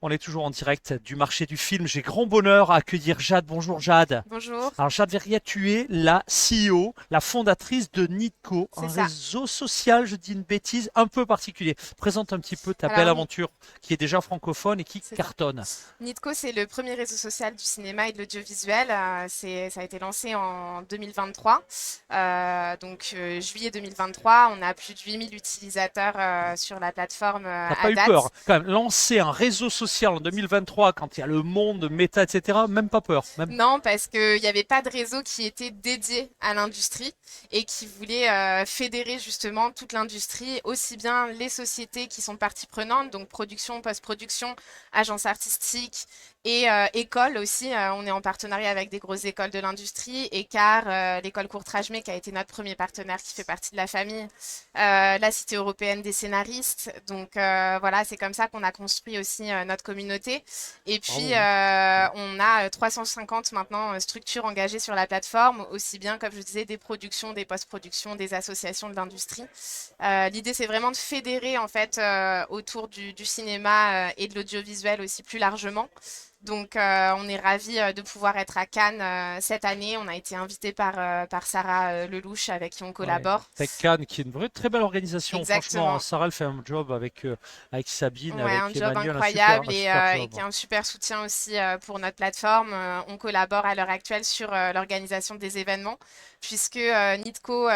On est toujours en direct du marché du film. J'ai grand bonheur à accueillir Jade. Bonjour Jade. Bonjour, Alors Jade Verrier, tu es la CEO, la fondatrice de Nitco, c'est un ça. réseau social, je dis une bêtise, un peu particulier. Présente un petit peu ta belle Alors, aventure qui est déjà francophone et qui c'est ça. cartonne. Nitco, c'est le premier réseau social du cinéma et de l'audiovisuel. Ça a été lancé en 2023. Juillet 2023, on a plus de 8000 utilisateurs sur la plateforme T'as à pas eu peur. date. Quand même, lancer un réseau social en 2023 quand il y a le monde, méta, etc., même pas peur. Même... Non, parce qu'il n'y avait pas de réseau qui était dédié à l'industrie et qui voulait fédérer justement toute l'industrie, aussi bien les sociétés qui sont partie prenante, donc production, post-production, agences artistiques et écoles aussi. On est en partenariat avec des grosses écoles de l'industrie, Écart, l'école Courtrajmé qui a été notre premier partenaire qui fait partie de la famille, la Cité européenne des scénaristes. Donc voilà, c'est comme ça qu'on a construit aussi notre communauté. Et puis, Bravo. on a 350 maintenant structures engagées sur la plateforme, aussi bien, comme je disais, des productions, des post-productions, des associations de l'industrie. L'idée, c'est vraiment de fédérer en fait autour du cinéma et de l'audiovisuel aussi plus largement. Donc, on est ravis de pouvoir être à Cannes cette année. On a été invité par Sarah Lelouch, avec qui on Ouais. collabore. Tech Cannes, qui est une vraie très belle organisation. Franchement, Exactement. Sarah, elle fait un job avec Sabine, Ouais, un avec job Emmanuel, incroyable un et, super et job. qui est un super soutien aussi pour notre plateforme. On collabore à l'heure actuelle sur l'organisation des événements, puisque Nitco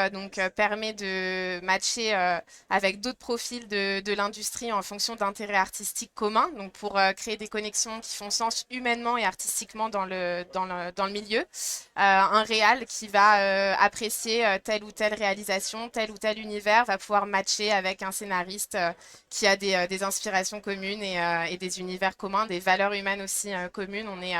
permet de matcher avec d'autres profils de l'industrie en fonction d'intérêts artistiques communs, donc pour créer des connexions qui font sens humainement et artistiquement dans le milieu. Un réal qui va apprécier telle ou telle réalisation, tel ou tel univers, va pouvoir matcher avec un scénariste qui a des inspirations communes et des univers communs, des valeurs humaines aussi communes. On est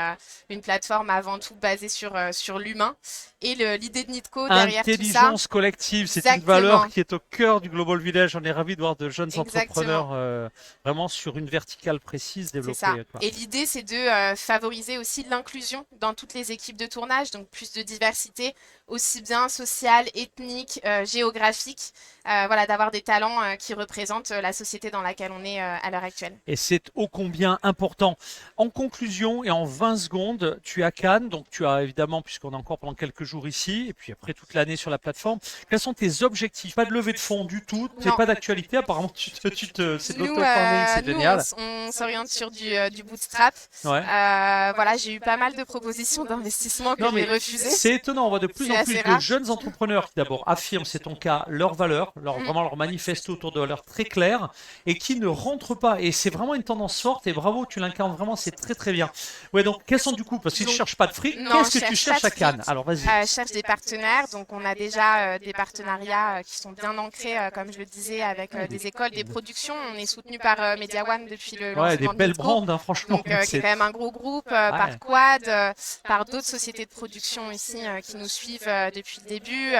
une plateforme avant tout basée sur l'humain. Et l'idée de Nitco derrière tout ça, Intelligence collective, c'est une valeur exactement, qui est au cœur du Global Village. On est ravis de voir de jeunes exactement. entrepreneurs vraiment sur une verticale précise C'est ça. développée, quoi. Et l'idée, c'est de favoriser aussi l'inclusion dans toutes les équipes de tournage, donc plus de diversité, aussi bien sociale, ethnique, géographique, voilà, d'avoir des talents qui représentent la société dans laquelle on est à l'heure actuelle. Et c'est ô combien important. En conclusion et en 20 secondes, tu es à Cannes, donc tu as évidemment, puisqu'on est encore pendant quelques jours ici, et puis après toute l'année sur la plateforme, quels sont tes objectifs? Pas de levée de fonds du tout, c'est Non, pas d'actualité, apparemment c'est de nous, l'autofunding, c'est nous génial. on s'oriente sur du bootstrap. Ouais. Voilà, j'ai eu pas mal de propositions d'investissement que Non, j'ai mais refusées. c'est étonnant. On voit de plus C'est en assez plus de rare. jeunes entrepreneurs qui d'abord affirment, c'est ton cas, leurs valeurs, Mm. vraiment leur manifeste autour de valeurs très claires et qui ne rentrent pas. Et c'est vraiment une tendance forte et bravo, tu l'incarnes vraiment, c'est très très bien. Ouais, donc quels sont du coup, parce que tu ne Donc, cherches pas de fric, non, qu'est-ce je que tu cherche pas cherches de à Cannes? fric. Alors vas-y. Je cherche des partenaires. Donc, on a déjà des partenariats qui sont bien ancrés, comme je le disais, avec Ouais, des écoles, des productions. On est soutenu par Media One depuis le ouais, des lancement de belles Nitco, brands, hein, franchement. donc Donc qui est c'est. quand même un gros groupe, par Ouais. Quad, par d'autres sociétés de production ici qui nous suivent depuis le début.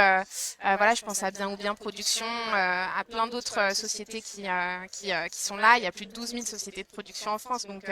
Voilà, je pense à Bien ou Bien Production, à plein d'autres sociétés qui sont là. Il y a plus de 12 000 sociétés de production en France. Donc,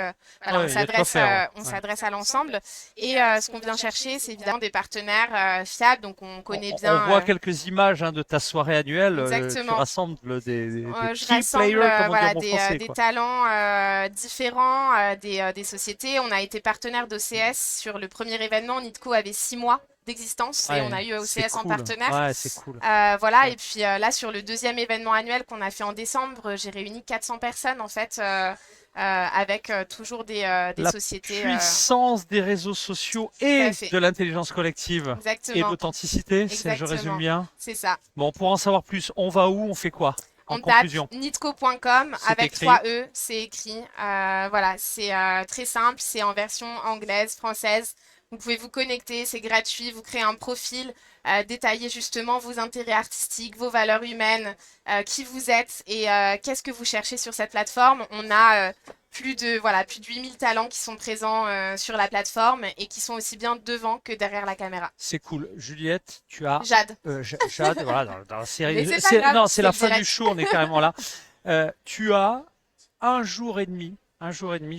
voilà, Ouais, il y a de quoi faire. Ouais. on Ouais. s'adresse à l'ensemble. Et ce qu'on vient chercher, c'est évidemment des partenaires fiables. Donc, on connaît On voit bien quelques images hein, de ta soirée annuelle. Tu exactement. rassembles des Je key rassemble players, comme on dit en voilà, bon français, des quoi. talents différents des sociétés. On a été partenaire d'OCS sur le premier événement. Nitco avait 6 mois d'existence et on Ouais, a eu c'est OCS en cool. partenaire. Ouais, c'est cool. Voilà, Ouais. et puis là, sur le deuxième événement annuel qu'on a fait en décembre, j'ai réuni 400 personnes en fait, avec toujours des La sociétés. puissance des réseaux sociaux Tout à et fait. de l'intelligence collective et de Exactement. l'authenticité, je résume Exactement. bien. C'est ça. Bon, pour en savoir plus, on va où? On fait quoi? En On tape conclusion, nitco.com c'est avec écrit. 3 E, c'est écrit. Voilà, c'est très simple, c'est en version anglaise, française. Vous pouvez vous connecter, c'est gratuit, vous créez un profil, détailler justement vos intérêts artistiques, vos valeurs humaines, qui vous êtes et qu'est-ce que vous cherchez sur cette plateforme. On a plus de 8000 talents qui sont présents sur la plateforme et qui sont aussi bien devant que derrière la caméra. C'est cool. Juliette, tu as Jade. Jade, voilà, dans la Mais série. c'est pas grave, Non, c'est c'est la le fin du direct. show, on est carrément là. Tu as un jour et demi,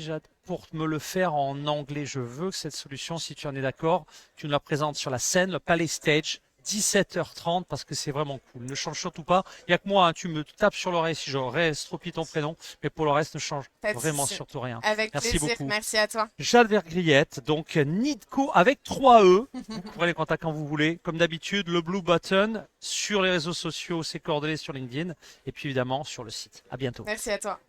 Jade, pour me le faire en anglais. Je veux que cette solution, si tu en es d'accord, tu nous la présentes sur la scène, le Palais Stage, 17h30 parce que c'est vraiment cool. Ne change surtout pas. Il n'y a que moi, hein, tu me tapes sur l'oreille si je restropie ton prénom, mais pour le reste, ne change Pas de vraiment souci. surtout rien. Avec Merci plaisir. beaucoup. Merci à toi. Jade Vergriette, donc Nidco avec 3 E. Vous pourrez les contacts quand vous voulez. Comme d'habitude, le blue button sur les réseaux sociaux, ses coordonnées sur LinkedIn et puis évidemment sur le site. À bientôt. Merci à toi.